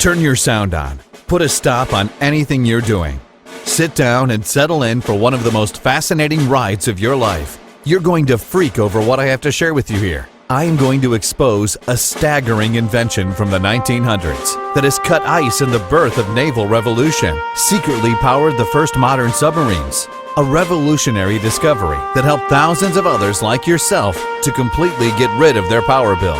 Turn your sound on. Put a stop on anything you're doing. Sit down and settle in for one of the most fascinating rides of your life. You're going to freak over what I have to share with you here. I am going to expose a staggering invention from the 1900s that has cut ice in the birth of naval revolution, secretly powered the first modern submarines. A revolutionary discovery that helped thousands of others like yourself to completely get rid of their power bill.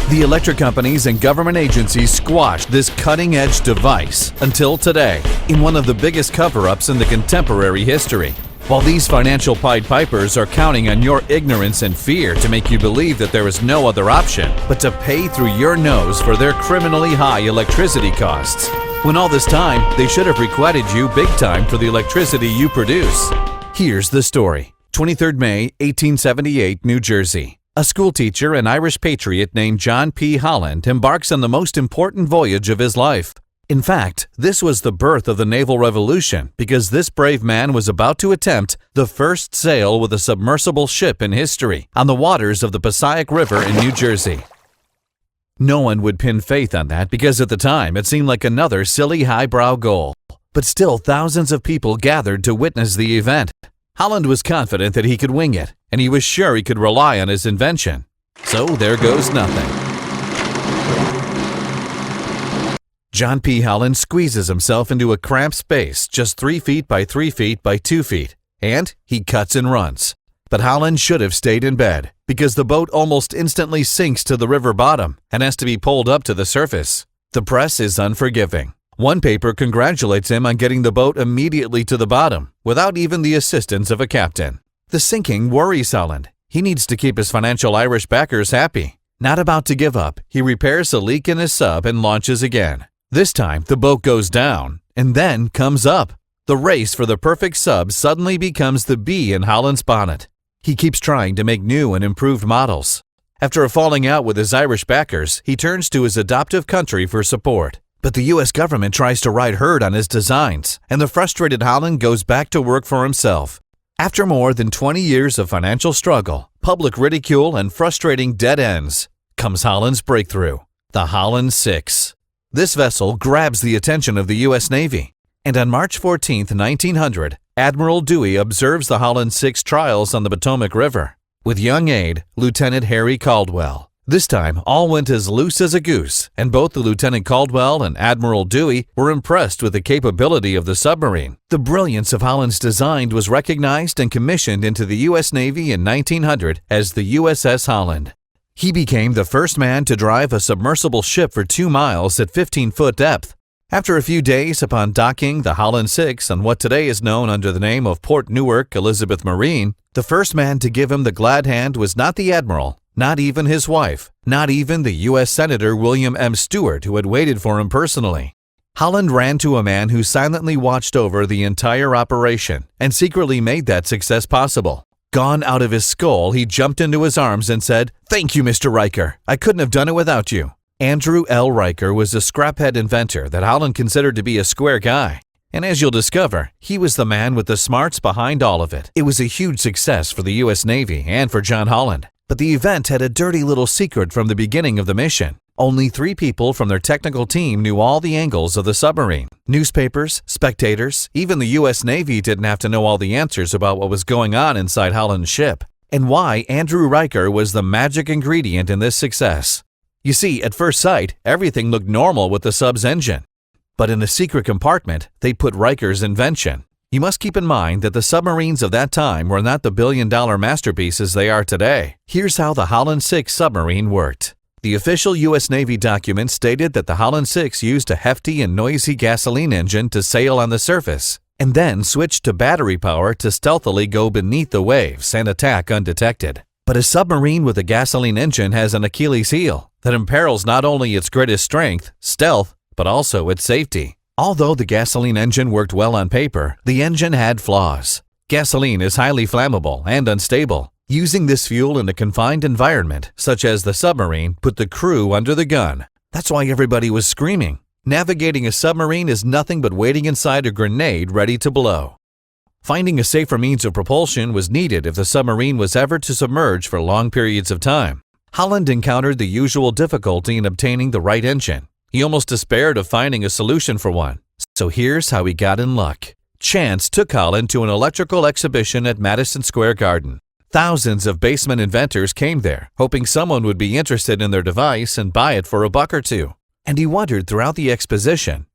The electric companies and government agencies squashed this cutting-edge device until today in one of the biggest cover-ups in the contemporary history. While these financial Pied Pipers are counting on your ignorance and fear to make you believe that there is no other option but to pay through your nose for their criminally high electricity costs, when all this time they should have requited you big time for the electricity you produce. Here's the story. 23rd May, 1878, New Jersey. A schoolteacher and Irish patriot named John P. Holland embarks on the most important voyage of his life. In fact, this was the birth of the naval revolution because this brave man was about to attempt the first sail with a submersible ship in history on the waters of the Passaic River in New Jersey. No one would pin faith on that because at the time it seemed like another silly highbrow goal. But still, thousands of people gathered to witness the event. Holland was confident that he could wing it, and he was sure he could rely on his invention. So there goes nothing. John P. Holland squeezes himself into a cramped space just 3 feet by 3 feet by 2 feet, and he cuts and runs. But Holland should have stayed in bed, because the boat almost instantly sinks to the river bottom and has to be pulled up to the surface. The press is unforgiving. One paper congratulates him on getting the boat immediately to the bottom, without even the assistance of a captain. The sinking worries Holland. He needs to keep his financial Irish backers happy. Not about to give up, he repairs a leak in his sub and launches again. This time, the boat goes down, and then comes up. The race for the perfect sub suddenly becomes the bee in Holland's bonnet. He keeps trying to make new and improved models. After a falling out with his Irish backers, he turns to his adoptive country for support. But the U.S. government tries to ride herd on his designs, and the frustrated Holland goes back to work for himself. After more than 20 years of financial struggle, public ridicule, and frustrating dead ends, comes Holland's breakthrough, the Holland 6. This vessel grabs the attention of the U.S. Navy, and on March 14, 1900, Admiral Dewey observes the Holland 6 trials on the Potomac River, with young aide, Lieutenant Harry Caldwell. This time, all went as loose as a goose, and both the Lieutenant Caldwell and Admiral Dewey were impressed with the capability of the submarine. The brilliance of Holland's design was recognized and commissioned into the U.S. Navy in 1900 as the USS Holland. He became the first man to drive a submersible ship for 2 miles at 15-foot depth. After a few days upon docking the Holland 6 on what today is known under the name of Port Newark Elizabeth Marine, the first man to give him the glad hand was not the Admiral, not even his wife, not even the U.S. Senator William M. Stewart, who had waited for him personally. Holland ran to a man who silently watched over the entire operation and secretly made that success possible. Gone out of his skull, he jumped into his arms and said, "Thank you, Mr. Riker. I couldn't have done it without you." Andrew L. Riker was a scraphead inventor that Holland considered to be a square guy. And as you'll discover, he was the man with the smarts behind all of it. It was a huge success for the U.S. Navy and for John Holland. But the event had a dirty little secret from the beginning of the mission. Only 3 people from their technical team knew all the angles of the submarine. Newspapers, spectators, even the U.S. Navy didn't have to know all the answers about what was going on inside Holland's ship, and why Andrew Riker was the magic ingredient in this success. You see, at first sight, everything looked normal with the sub's engine. But in the secret compartment, they put Riker's invention. You must keep in mind that the submarines of that time were not the billion-dollar masterpieces they are today. Here's how the Holland 6 submarine worked. The official U.S. Navy document stated that the Holland 6 used a hefty and noisy gasoline engine to sail on the surface, and then switched to battery power to stealthily go beneath the waves and attack undetected. But a submarine with a gasoline engine has an Achilles heel that imperils not only its greatest strength, stealth, but also its safety. Although the gasoline engine worked well on paper, the engine had flaws. Gasoline is highly flammable and unstable. Using this fuel in a confined environment, such as the submarine, put the crew under the gun. That's why everybody was screaming. Navigating a submarine is nothing but waiting inside a grenade ready to blow. Finding a safer means of propulsion was needed if the submarine was ever to submerge for long periods of time. Holland encountered the usual difficulty in obtaining the right engine. He almost despaired of finding a solution for one. So here's how he got in luck. Chance took Holland to an electrical exhibition at Madison Square Garden. Thousands of basement inventors came there, hoping someone would be interested in their device and buy it for $1 or $2. And he wondered throughout the exposition.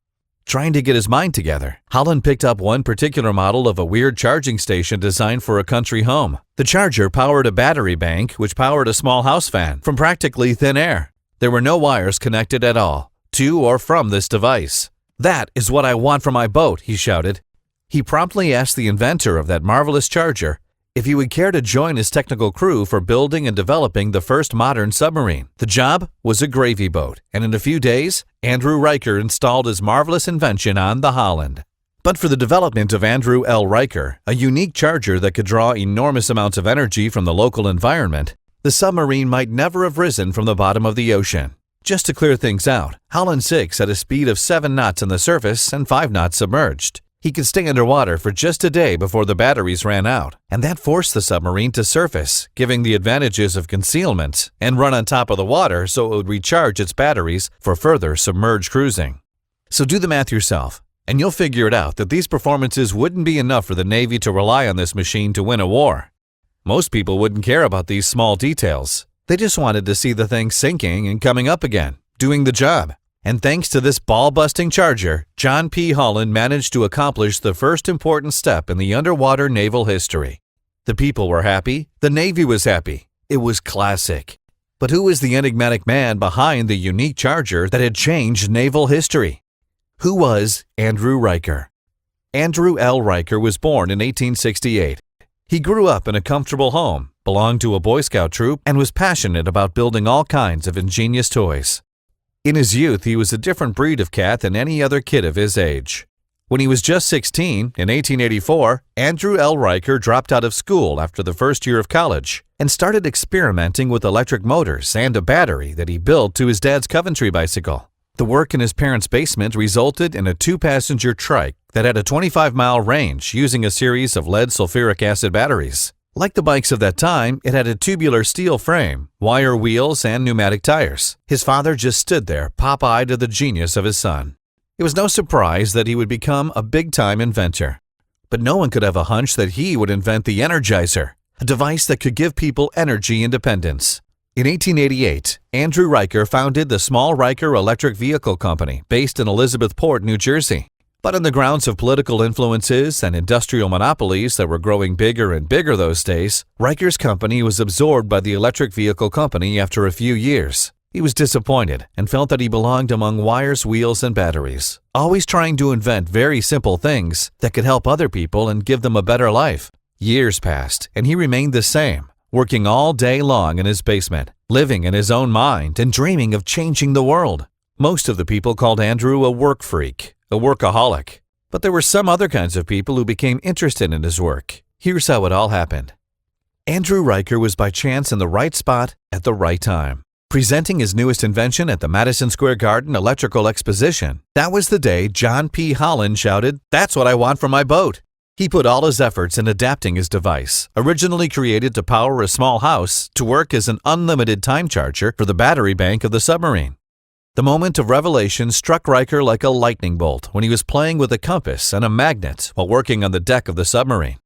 Trying to get his mind together, Holland picked up one particular model of a weird charging station designed for a country home. The charger powered a battery bank, which powered a small house fan from practically thin air. There were no wires connected at all, to or from this device. "That is what I want for my boat," he shouted. He promptly asked the inventor of that marvelous charger if he would care to join his technical crew for building and developing the first modern submarine. The job was a gravy boat, and in a few days, Andrew Riker installed his marvelous invention on the Holland. But for the development of Andrew L. Riker, a unique charger that could draw enormous amounts of energy from the local environment, the submarine might never have risen from the bottom of the ocean. Just to clear things out, Holland 6 had a speed of 7 knots on the surface and 5 knots submerged. He could stay underwater for just a day before the batteries ran out, and that forced the submarine to surface, giving the advantages of concealment, and run on top of the water so it would recharge its batteries for further submerged cruising. So do the math yourself, and you'll figure it out that these performances wouldn't be enough for the Navy to rely on this machine to win a war. Most people wouldn't care about these small details. They just wanted to see the thing sinking and coming up again, doing the job. And thanks to this ball-busting charger, John P. Holland managed to accomplish the first important step in the underwater naval history. The people were happy, the Navy was happy. It was classic. But who was the enigmatic man behind the unique charger that had changed naval history? Who was Andrew Riker? Andrew L. Riker was born in 1868. He grew up in a comfortable home, belonged to a Boy Scout troop, and was passionate about building all kinds of ingenious toys. In his youth, he was a different breed of cat than any other kid of his age. When he was just 16, in 1884, Andrew L. Riker dropped out of school after the first year of college and started experimenting with electric motors and a battery that he built to his dad's Coventry bicycle. The work in his parents' basement resulted in a 2-passenger trike that had a 25-mile range using a series of lead sulfuric acid batteries. Like the bikes of that time, it had a tubular steel frame, wire wheels, and pneumatic tires. His father just stood there, pop-eyed at the genius of his son. It was no surprise that he would become a big-time inventor. But no one could have a hunch that he would invent the Energizer, a device that could give people energy independence. In 1888, Andrew Riker founded the Small Riker Electric Vehicle Company based in Elizabethport, New Jersey. But on the grounds of political influences and industrial monopolies that were growing bigger and bigger those days, Riker's company was absorbed by the Electric Vehicle Company after a few years. He was disappointed and felt that he belonged among wires, wheels, and batteries, always trying to invent very simple things that could help other people and give them a better life. Years passed, and he remained the same, working all day long in his basement, living in his own mind and dreaming of changing the world. Most of the people called Andrew a work freak, a workaholic. But there were some other kinds of people who became interested in his work. Here's how it all happened. Andrew Riker was by chance in the right spot at the right time, presenting his newest invention at the Madison Square Garden Electrical Exposition. That was the day John P. Holland shouted, "That's what I want for my boat." He put all his efforts in adapting his device, originally created to power a small house, to work as an unlimited time charger for the battery bank of the submarine. The moment of revelation struck Riker like a lightning bolt when he was playing with a compass and a magnet while working on the deck of the submarine.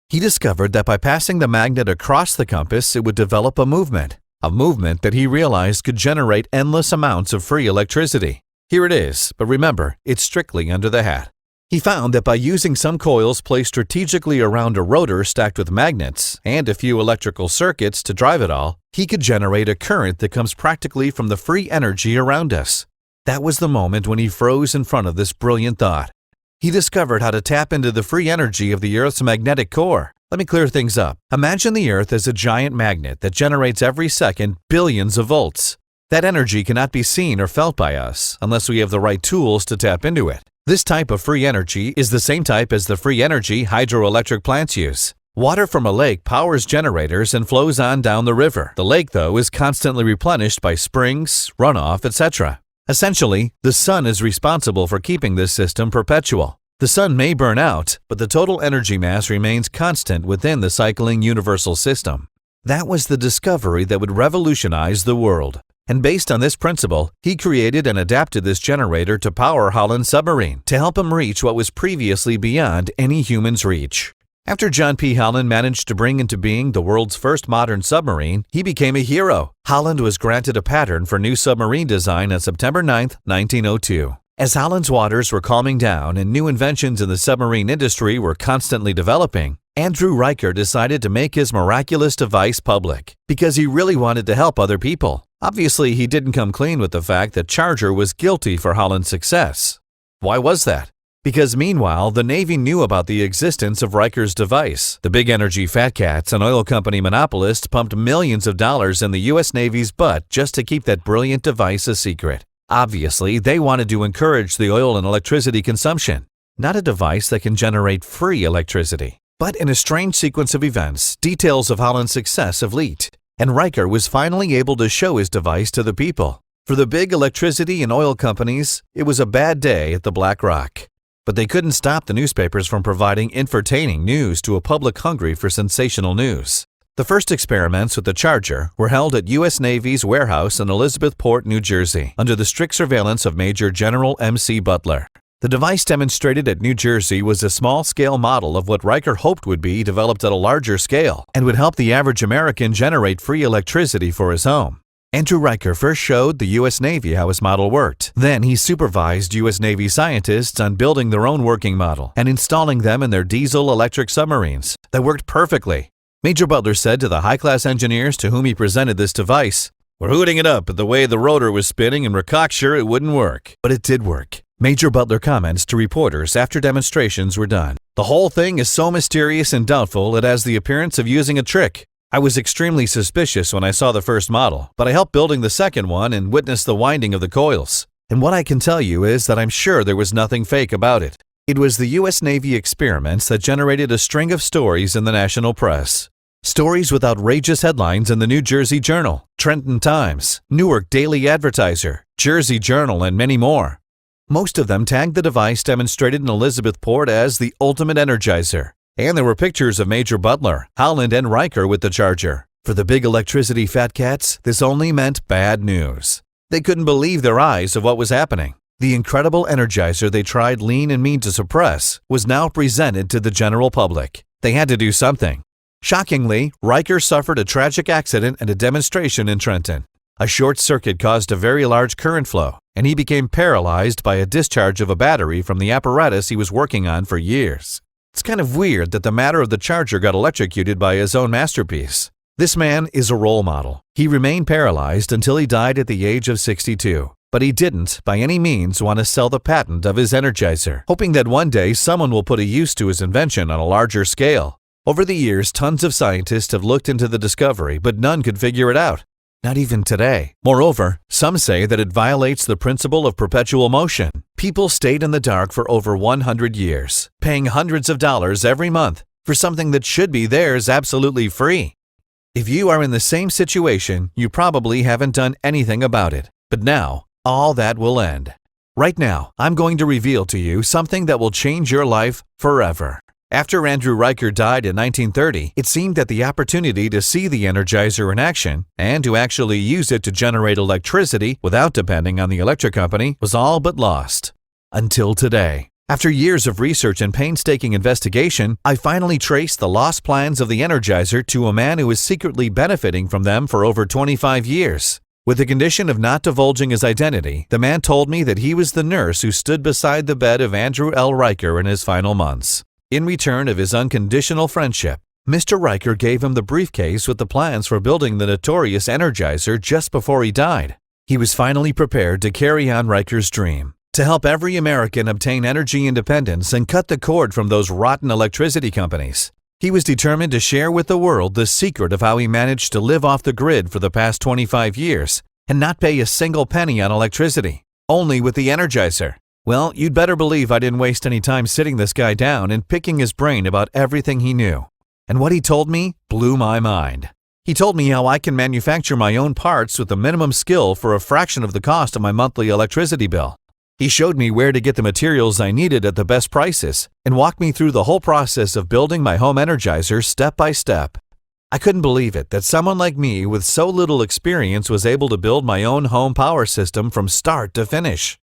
He discovered that by passing the magnet across the compass, it would develop a movement that he realized could generate endless amounts of free electricity. Here it is, but remember, it's strictly under the hat. He found that by using some coils placed strategically around a rotor stacked with magnets and a few electrical circuits to drive it all, he could generate a current that comes practically from the free energy around us. That was the moment when he froze in front of this brilliant thought. He discovered how to tap into the free energy of the Earth's magnetic core. Let me clear things up. Imagine the Earth as a giant magnet that generates every second billions of volts. That energy cannot be seen or felt by us unless we have the right tools to tap into it. This type of free energy is the same type as the free energy hydroelectric plants use. Water from a lake powers generators and flows on down the river. The lake, though, is constantly replenished by springs, runoff, etc. Essentially, the sun is responsible for keeping this system perpetual. The sun may burn out, but the total energy mass remains constant within the cycling universal system. That was the discovery that would revolutionize the world. And based on this principle, he created and adapted this generator to power Holland's submarine to help him reach what was previously beyond any human's reach. After John P. Holland managed to bring into being the world's first modern submarine, he became a hero. Holland was granted a pattern for new submarine design on September 9, 1902. As Holland's waters were calming down and new inventions in the submarine industry were constantly developing, Andrew Riker decided to make his miraculous device public because he really wanted to help other people. Obviously, he didn't come clean with the fact that Charger was guilty for Holland's success. Why was that? Because meanwhile, the Navy knew about the existence of Riker's device. The big energy fat cats and oil company monopolists pumped millions of dollars in the U.S. Navy's butt just to keep that brilliant device a secret. Obviously, they wanted to encourage the oil and electricity consumption, not a device that can generate free electricity. But in a strange sequence of events, details of Holland's success have leaked, and Riker was finally able to show his device to the people. For the big electricity and oil companies, it was a bad day at the Black Rock. But they couldn't stop the newspapers from providing entertaining news to a public hungry for sensational news. The first experiments with the Charger were held at U.S. Navy's warehouse in Elizabethport, New Jersey, under the strict surveillance of Major General M.C. Butler. The device demonstrated at New Jersey was a small-scale model of what Riker hoped would be developed at a larger scale and would help the average American generate free electricity for his home. Andrew Riker first showed the U.S. Navy how his model worked. Then he supervised U.S. Navy scientists on building their own working model and installing them in their diesel-electric submarines that worked perfectly. Major Butler said to the high-class engineers to whom he presented this device, "We're hooting it up at the way the rotor was spinning and we're cocksure it wouldn't work." But it did work. Major Butler comments to reporters after demonstrations were done. "The whole thing is so mysterious and doubtful it has the appearance of using a trick. I was extremely suspicious when I saw the first model, but I helped building the second one and witnessed the winding of the coils. And what I can tell you is that I'm sure there was nothing fake about it. It was the U.S. Navy experiments that generated a string of stories in the national press. Stories with outrageous headlines in the New Jersey Journal, Trenton Times, Newark Daily Advertiser, Jersey Journal, and many more. Most of them tagged the device demonstrated in Elizabethport as the ultimate Energizer. And there were pictures of Major Butler, Holland, and Riker with the Charger. For the big electricity fat cats, this only meant bad news. They couldn't believe their eyes of what was happening. The incredible Energizer they tried lean and mean to suppress was now presented to the general public. They had to do something. Shockingly, Riker suffered a tragic accident at a demonstration in Trenton. A short circuit caused a very large current flow, and he became paralyzed by a discharge of a battery from the apparatus he was working on for years. It's kind of weird that the matter of the Charger got electrocuted by his own masterpiece. This man is a role model. He remained paralyzed until he died at the age of 62. But he didn't, by any means, want to sell the patent of his Energizer, hoping that one day someone will put a use to his invention on a larger scale. Over the years, tons of scientists have looked into the discovery, but none could figure it out. Not even today. Moreover, some say that it violates the principle of perpetual motion. People stayed in the dark for over 100 years, paying hundreds of dollars every month for something that should be theirs absolutely free. If you are in the same situation, you probably haven't done anything about it. But now, all that will end. Right now, I'm going to reveal to you something that will change your life forever. After Andrew Riker died in 1930, it seemed that the opportunity to see the Energizer in action and to actually use it to generate electricity without depending on the electric company was all but lost. Until today. After years of research and painstaking investigation, I finally traced the lost plans of the Energizer to a man who was secretly benefiting from them for over 25 years. With the condition of not divulging his identity, the man told me that he was the nurse who stood beside the bed of Andrew L. Riker in his final months. In return of his unconditional friendship, Mr. Riker gave him the briefcase with the plans for building the notorious Energizer just before he died. He was finally prepared to carry on Riker's dream, to help every American obtain energy independence and cut the cord from those rotten electricity companies. He was determined to share with the world the secret of how he managed to live off the grid for the past 25 years and not pay a single penny on electricity, only with the Energizer. Well, you'd better believe I didn't waste any time sitting this guy down and picking his brain about everything he knew. And what he told me blew my mind. He told me how I can manufacture my own parts with the minimum skill for a fraction of the cost of my monthly electricity bill. He showed me where to get the materials I needed at the best prices and walked me through the whole process of building my home Energizer step by step. I couldn't believe it that someone like me with so little experience was able to build my own home power system from start to finish.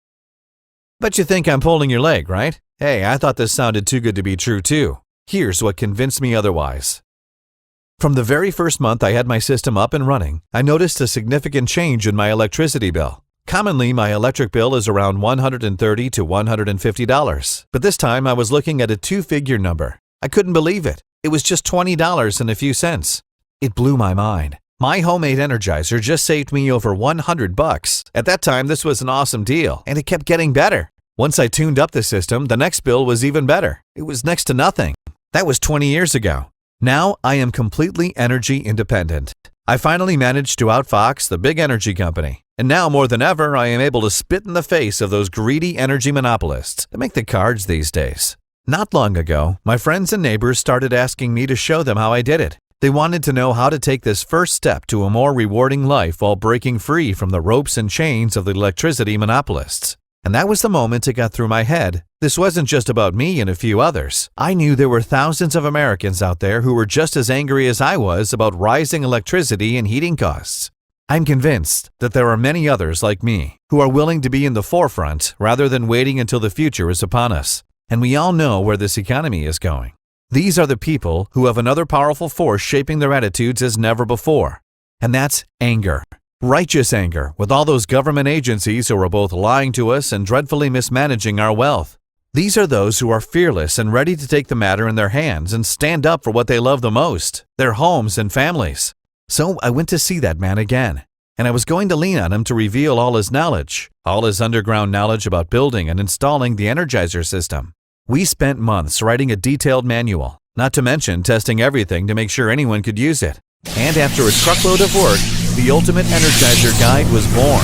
But you think I'm pulling your leg, right? Hey, I thought this sounded too good to be true too. Here's what convinced me otherwise. From the very first month I had my system up and running, I noticed a significant change in my electricity bill. Commonly, my electric bill is around $130 to $150, but this time I was looking at a two-figure number. I couldn't believe it. It was just $20 and a few cents. It blew my mind. My homemade Energizer just saved me over $100. At that time, this was an awesome deal, and it kept getting better. Once I tuned up the system, the next bill was even better. It was next to nothing. That was 20 years ago. Now I am completely energy independent. I finally managed to outfox the big energy company. And now more than ever, I am able to spit in the face of those greedy energy monopolists that make the cards these days. Not long ago, my friends and neighbors started asking me to show them how I did it. They wanted to know how to take this first step to a more rewarding life while breaking free from the ropes and chains of the electricity monopolists. And that was the moment it got through my head. This wasn't just about me and a few others. I knew there were thousands of Americans out there who were just as angry as I was about rising electricity and heating costs. I'm convinced that there are many others like me who are willing to be in the forefront rather than waiting until the future is upon us. And we all know where this economy is going. These are the people who have another powerful force shaping their attitudes as never before. And that's anger. Righteous anger with all those government agencies who are both lying to us and dreadfully mismanaging our wealth. These are those who are fearless and ready to take the matter in their hands and stand up for what they love the most, their homes and families. So I went to see that man again, and I was going to lean on him to reveal all his knowledge, all his underground knowledge about building and installing the Energizer system. We spent months writing a detailed manual, not to mention testing everything to make sure anyone could use it. And after a truckload of work, the Ultimate Energizer Guide was born.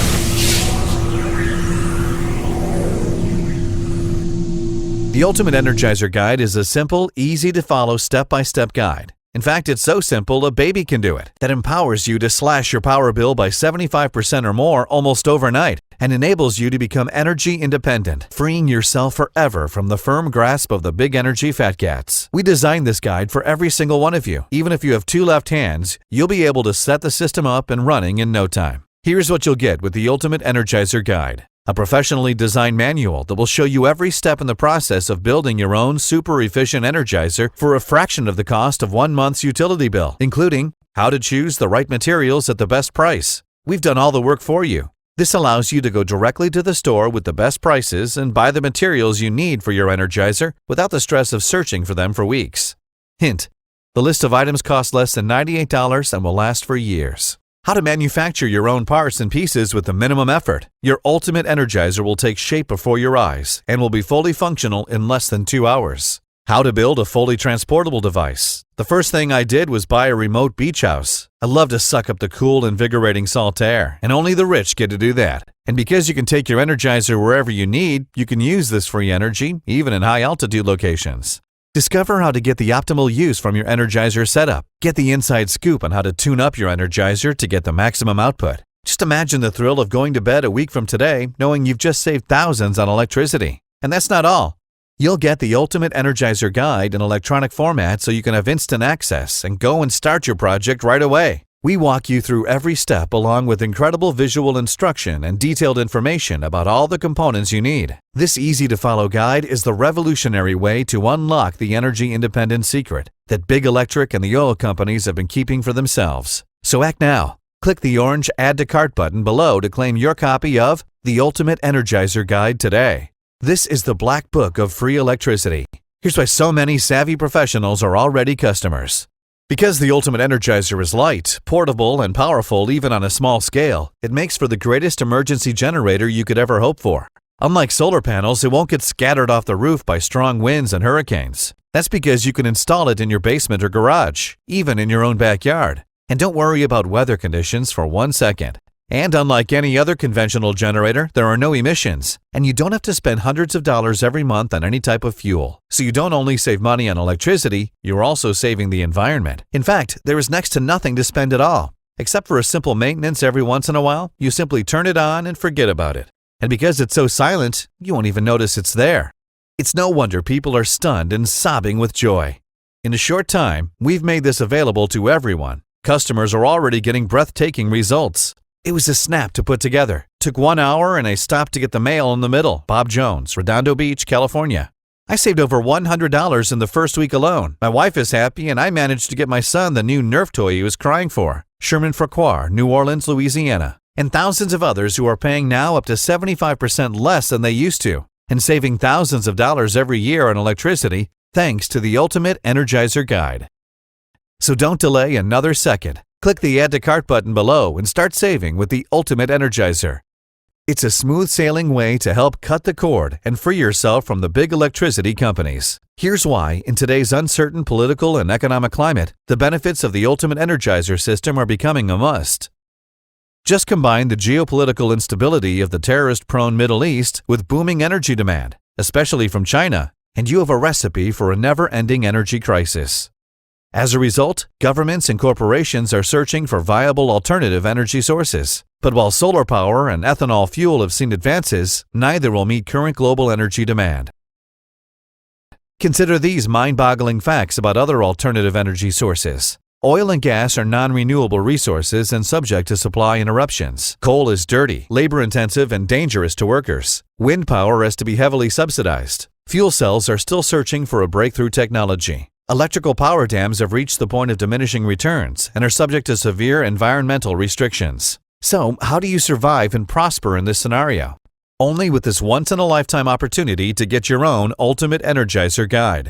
The Ultimate Energizer Guide is a simple, easy-to-follow step-by-step guide. In fact, it's so simple a baby can do it, that empowers you to slash your power bill by 75% or more almost overnight and enables you to become energy independent, freeing yourself forever from the firm grasp of the big energy fat cats. We designed this guide for every single one of you. Even if you have two left hands, you'll be able to set the system up and running in no time. Here's what you'll get with the Ultimate Energizer Guide. A professionally designed manual that will show you every step in the process of building your own super efficient Energizer for a fraction of the cost of 1 month's utility bill, including how to choose the right materials at the best price. We've done all the work for you. This allows you to go directly to the store with the best prices and buy the materials you need for your Energizer without the stress of searching for them for weeks. Hint: the list of items costs less than $98 and will last for years. How to manufacture your own parts and pieces with the minimum effort. Your Ultimate Energizer will take shape before your eyes and will be fully functional in less than 2 hours. How to build a fully transportable device. The first thing I did was buy a remote beach house. I love to suck up the cool, invigorating salt air, and only the rich get to do that. And because you can take your Energizer wherever you need, you can use this free energy even in high-altitude locations. Discover how to get the optimal use from your Energizer setup. Get the inside scoop on how to tune up your Energizer to get the maximum output. Just imagine the thrill of going to bed a week from today knowing you've just saved thousands on electricity. And that's not all. You'll get the Ultimate Energizer Guide in electronic format so you can have instant access and go and start your project right away. We walk you through every step along with incredible visual instruction and detailed information about all the components you need. This easy-to-follow guide is the revolutionary way to unlock the energy independence secret that big electric and the oil companies have been keeping for themselves. So act now. Click the orange Add to Cart button below to claim your copy of the Ultimate Energizer Guide today. This is the Black Book of free electricity. Here's why so many savvy professionals are already customers. Because the Ultimate Energizer is light, portable, and powerful even on a small scale, it makes for the greatest emergency generator you could ever hope for. Unlike solar panels, it won't get scattered off the roof by strong winds and hurricanes. That's because you can install it in your basement or garage, even in your own backyard. And don't worry about weather conditions for 1 second. And unlike any other conventional generator, there are no emissions, and you don't have to spend hundreds of dollars every month on any type of fuel. So you don't only save money on electricity, you're also saving the environment. In fact, there is next to nothing to spend at all. Except for a simple maintenance every once in a while, you simply turn it on and forget about it. And because it's so silent, you won't even notice it's there. It's no wonder people are stunned and sobbing with joy. In a short time, we've made this available to everyone. Customers are already getting breathtaking results. It was a snap to put together. Took 1 hour and a stop to get the mail in the middle. Bob Jones, Redondo Beach, California. I saved over $100 in the first week alone. My wife is happy, and I managed to get my son the new Nerf toy he was crying for. Sherman Farquhar, New Orleans, Louisiana. And thousands of others who are paying now up to 75% less than they used to, and saving thousands of dollars every year on electricity thanks to the Ultimate Energizer Guide. So don't delay another second. Click the Add to Cart button below and start saving with the Ultimate Energizer. It's a smooth-sailing way to help cut the cord and free yourself from the big electricity companies. Here's why, in today's uncertain political and economic climate, the benefits of the Ultimate Energizer system are becoming a must. Just combine the geopolitical instability of the terrorist-prone Middle East with booming energy demand, especially from China, and you have a recipe for a never-ending energy crisis. As a result, governments and corporations are searching for viable alternative energy sources. But while solar power and ethanol fuel have seen advances, neither will meet current global energy demand. Consider these mind-boggling facts about other alternative energy sources. Oil and gas are non-renewable resources and subject to supply interruptions. Coal is dirty, labor-intensive, and dangerous to workers. Wind power has to be heavily subsidized. Fuel cells are still searching for a breakthrough technology. Electrical power dams have reached the point of diminishing returns and are subject to severe environmental restrictions. So, how do you survive and prosper in this scenario? Only with this once-in-a-lifetime opportunity to get your own Ultimate Energizer Guide.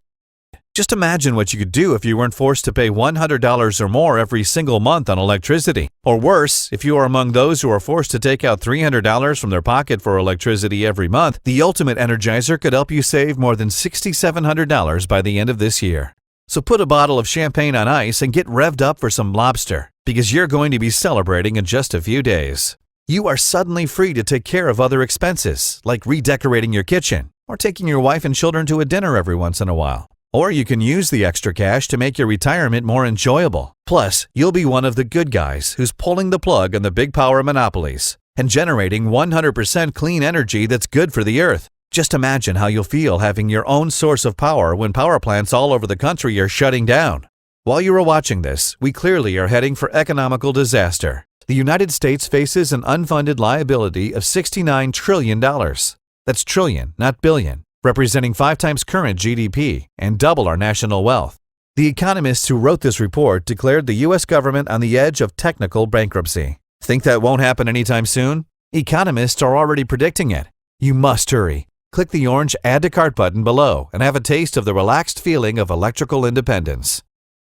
Just imagine what you could do if you weren't forced to pay $100 or more every single month on electricity. Or worse, if you are among those who are forced to take out $300 from their pocket for electricity every month, the Ultimate Energizer could help you save more than $6,700 by the end of this year. So put a bottle of champagne on ice and get revved up for some lobster, because you're going to be celebrating in just a few days. You are suddenly free to take care of other expenses, like redecorating your kitchen, or taking your wife and children to a dinner every once in a while. Or you can use the extra cash to make your retirement more enjoyable. Plus, you'll be one of the good guys who's pulling the plug on the big power monopolies and generating 100% clean energy that's good for the earth. Just imagine how you'll feel having your own source of power when power plants all over the country are shutting down. While you are watching this, we clearly are heading for economical disaster. The United States faces an unfunded liability of $69 trillion. That's trillion, not billion, representing 5 times current GDP and double our national wealth. The economists who wrote this report declared the U.S. government on the edge of technical bankruptcy. Think that won't happen anytime soon? Economists are already predicting it. You must hurry. Click the orange Add to Cart button below and have a taste of the relaxed feeling of electrical independence.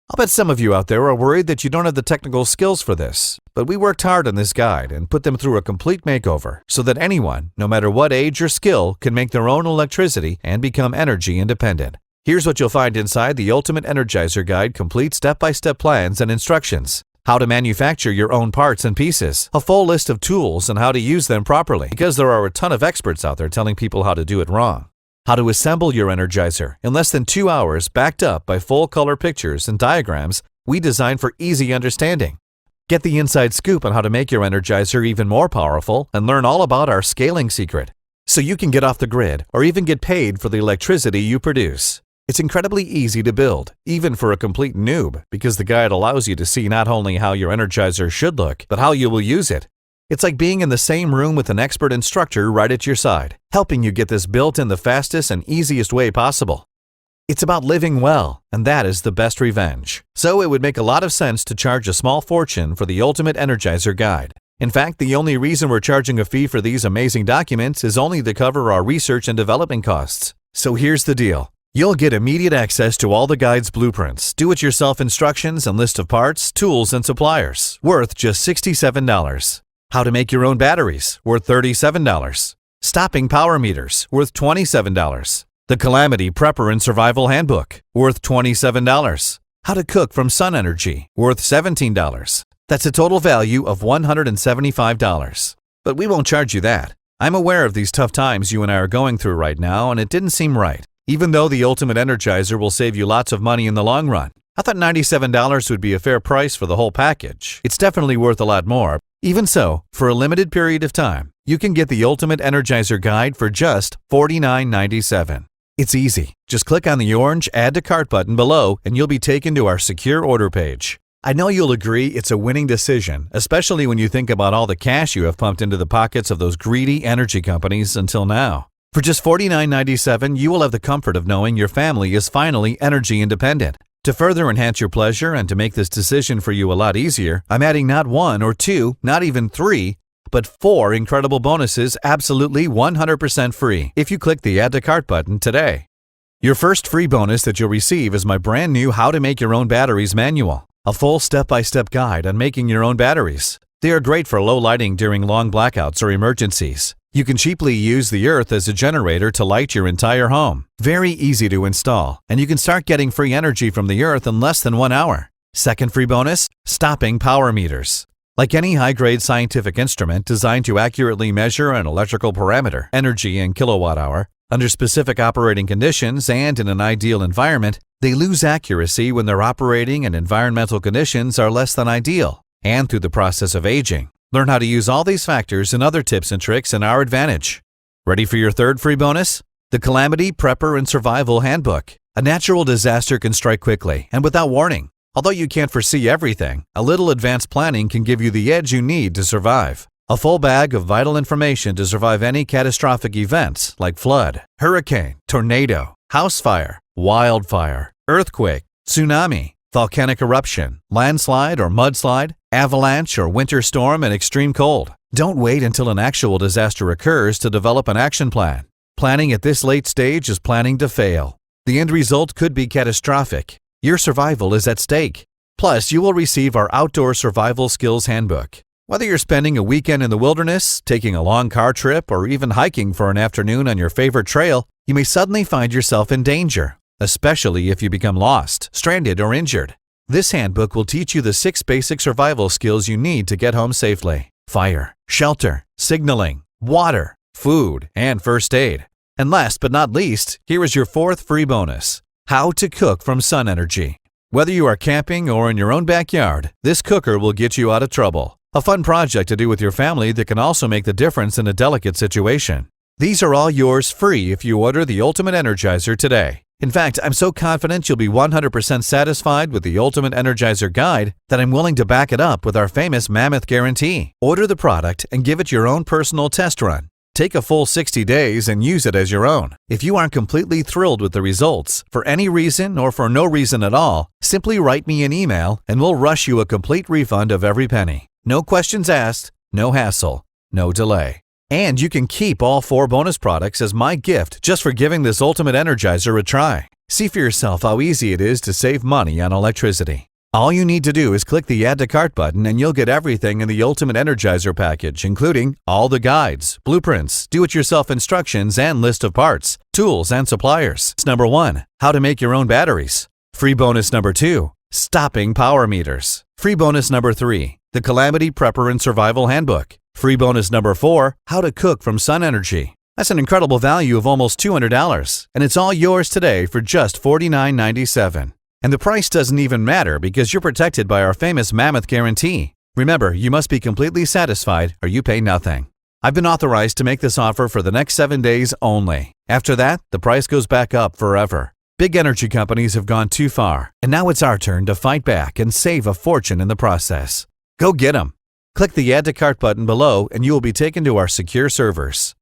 I'll bet some of you out there are worried that you don't have the technical skills for this, but we worked hard on this guide and put them through a complete makeover so that anyone, no matter what age or skill, can make their own electricity and become energy independent. Here's what you'll find inside the Ultimate Energizer Guide: complete step-by-step plans and instructions. How to manufacture your own parts and pieces, a full list of tools and how to use them properly, because there are a ton of experts out there telling people how to do it wrong. How to assemble your Energizer in less than 2 hours, backed up by full-color pictures and diagrams we designed for easy understanding. Get the inside scoop on how to make your Energizer even more powerful and learn all about our scaling secret, so you can get off the grid or even get paid for the electricity you produce. It's incredibly easy to build, even for a complete noob, because the guide allows you to see not only how your Energizer should look, but how you will use it. It's like being in the same room with an expert instructor right at your side, helping you get this built in the fastest and easiest way possible. It's about living well, and that is the best revenge. So it would make a lot of sense to charge a small fortune for the Ultimate Energizer Guide. In fact, the only reason we're charging a fee for these amazing documents is only to cover our research and development costs. So here's the deal. You'll get immediate access to all the guide's blueprints, do-it-yourself instructions, and list of parts, tools, and suppliers, worth just $67. How to make your own batteries, worth $37. Stopping power meters, worth $27. The Calamity Prepper and Survival Handbook, worth $27. How to cook from sun energy, worth $17. That's a total value of $175. But we won't charge you that. I'm aware of these tough times you and I are going through right now, and it didn't seem right. Even though the Ultimate Energizer will save you lots of money in the long run, I thought $97 would be a fair price for the whole package. It's definitely worth a lot more. Even so, for a limited period of time, you can get the Ultimate Energizer Guide for just $49.97. It's easy. Just click on the orange Add to Cart button below and you'll be taken to our secure order page. I know you'll agree it's a winning decision, especially when you think about all the cash you have pumped into the pockets of those greedy energy companies until now. For just $49.97, you will have the comfort of knowing your family is finally energy independent. To further enhance your pleasure and to make this decision for you a lot easier, I'm adding not 1 or 2, not even 3, but 4 incredible bonuses absolutely 100% free if you click the Add to Cart button today. Your first free bonus that you'll receive is my brand new How to Make Your Own Batteries manual, a full step-by-step guide on making your own batteries. They are great for low lighting during long blackouts or emergencies. You can cheaply use the earth as a generator to light your entire home. Very easy to install, and you can start getting free energy from the earth in less than 1 hour. Second free bonus, stopping power meters. Like any high-grade scientific instrument designed to accurately measure an electrical parameter, energy in kilowatt hour, under specific operating conditions and in an ideal environment, they lose accuracy when their operating and environmental conditions are less than ideal, and through the process of aging. Learn how to use all these factors and other tips and tricks in our advantage. Ready for your third free bonus? The Calamity Prepper and Survival Handbook. A natural disaster can strike quickly and without warning. Although you can't foresee everything, a little advanced planning can give you the edge you need to survive. A full bag of vital information to survive any catastrophic events like flood, hurricane, tornado, house fire, wildfire, earthquake, tsunami, volcanic eruption, landslide or mudslide, avalanche or winter storm and extreme cold. Don't wait until an actual disaster occurs to develop an action plan. Planning at this late stage is planning to fail. The end result could be catastrophic. Your survival is at stake. Plus, you will receive our Outdoor Survival Skills Handbook. Whether you're spending a weekend in the wilderness, taking a long car trip, or even hiking for an afternoon on your favorite trail, you may suddenly find yourself in danger, especially if you become lost, stranded, or injured. This handbook will teach you the 6 basic survival skills you need to get home safely: fire, shelter, signaling, water, food, and first aid. And last but not least, here is your 4th free bonus: how to cook from sun energy. Whether you are camping or in your own backyard, this cooker will get you out of trouble. A fun project to do with your family that can also make the difference in a delicate situation. These are all yours free if you order the Ultimate Energizer today. In fact, I'm so confident you'll be 100% satisfied with the Ultimate Energizer Guide that I'm willing to back it up with our famous Mammoth Guarantee. Order the product and give it your own personal test run. Take a full 60 days and use it as your own. If you aren't completely thrilled with the results, for any reason or for no reason at all, simply write me an email and we'll rush you a complete refund of every penny. No questions asked, no hassle, no delay. And you can keep all 4 bonus products as my gift just for giving this Ultimate Energizer a try. See for yourself how easy it is to save money on electricity. All you need to do is click the Add to Cart button and you'll get everything in the Ultimate Energizer package, including all the guides, blueprints, do-it-yourself instructions, and list of parts, tools, and suppliers. Number 1, how to make your own batteries. Free bonus number 2, stopping power meters. Free bonus number 3, the Calamity Prepper and Survival Handbook. Free bonus number 4, how to cook from sun energy. That's an incredible value of almost $200, and it's all yours today for just $49.97. And the price doesn't even matter because you're protected by our famous Mammoth Guarantee. Remember, you must be completely satisfied or you pay nothing. I've been authorized to make this offer for the next 7 days only. After that, the price goes back up forever. Big energy companies have gone too far, and now it's our turn to fight back and save a fortune in the process. Go get 'em! Click the Add to Cart button below and you will be taken to our secure servers.